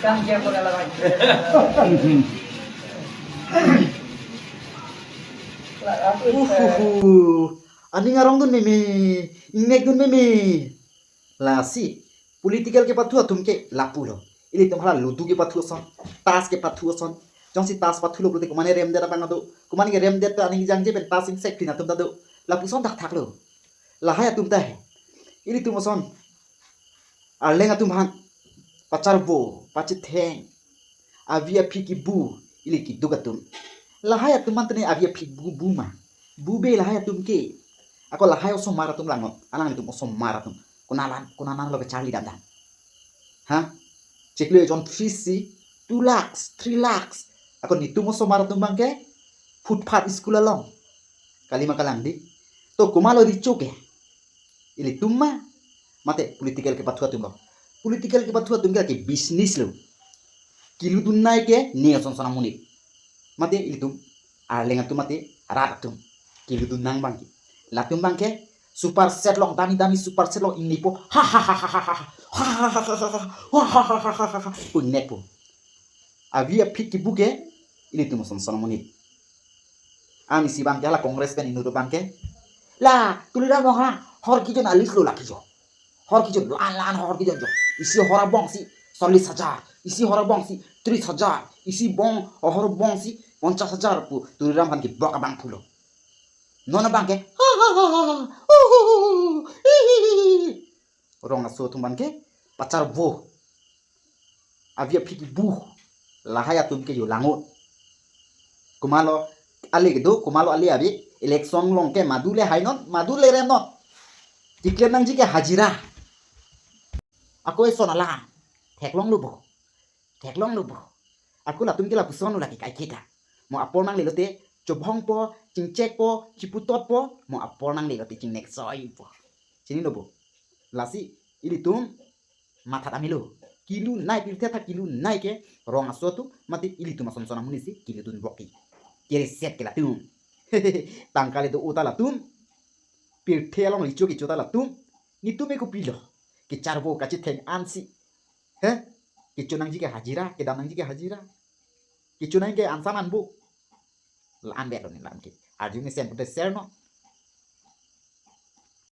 Kang dia pura lagi. Ani ngarong dun meme, ingnek dun meme. Lasi, political ke patua tumke lapulo. Ili tumhala ludu ke patua son, tas ke patua son. Jongsi tas patulo berarti kumane rem deta pangado. Kumane ke rem deta ani jang je ben tas ing sekti na tum tado. Lapu son tak thaklo. Lahaya tum tah. Ili tum son. Arlenga tum han. Pacar bo, pacit theng. Avia piki bu, ili ki dugatum. Lahaya tum mantene avia piki bu ma. Bube lahaya tum ke. Ako lahaya osom maratum langot. Alang tum osom maratum. Kunanan lo ke Charlie dandan. Hah? Cek lo John Fisi 2 lakhs, 3 lakhs. Ako nitum osom maratum bangke. Footpath school along. Kalima kalang di. To kumalo di choke. Ili tumma mate political ke patua tum lo. Political ke patua tum ke business lo. Kilu tunai ke nia son sona munip. Mate ili tum arlenga tum mate ratatum. Kilu tunang bangki. Latum bangke super set long dami super set long ini po ha ha ha ha ha ha ha ha ha po nepo avia piki buke ini tu moson sono moni ami si bangke la kongres pen inu bangke la tulira mo ha hor ki jon alis lo la ki jo hor ki jon lan hor ki jon jo isi hora bong si 40,000 isi hora bong si 30,000 isi bong hor bong si 50,000 pu tulira man ki boka bang pulo nona bangke orang aso tum bangke pacar bo avia piki bu lahaya tum ke yo langot kumalo ali gitu kumalo ali abi election long ke madule hainon madule renot dikle nang jike hajira aku eso nala teklong lubo aku la tum ke la puson lagi kai kita mo apol nang lelote cobhong po cingcek po ciputot po mo apol nang lelote cing nek soi po sini lobo lasi ili tum mata tamilo kilu naik pilteta kilu naik ke rong asotu mati ili tum asom sona munisi kilu tun boki kiri set ke la tum tangkal itu utala tum piltelong licho ki chota la tum ni tume ko pilo ki charbo kachi theng ansi he ki chonang ji ke hajira ke danang ji ke hajira ki chonang ke ansaman bu la ambe lo ni lam ki arjuni sen pute serno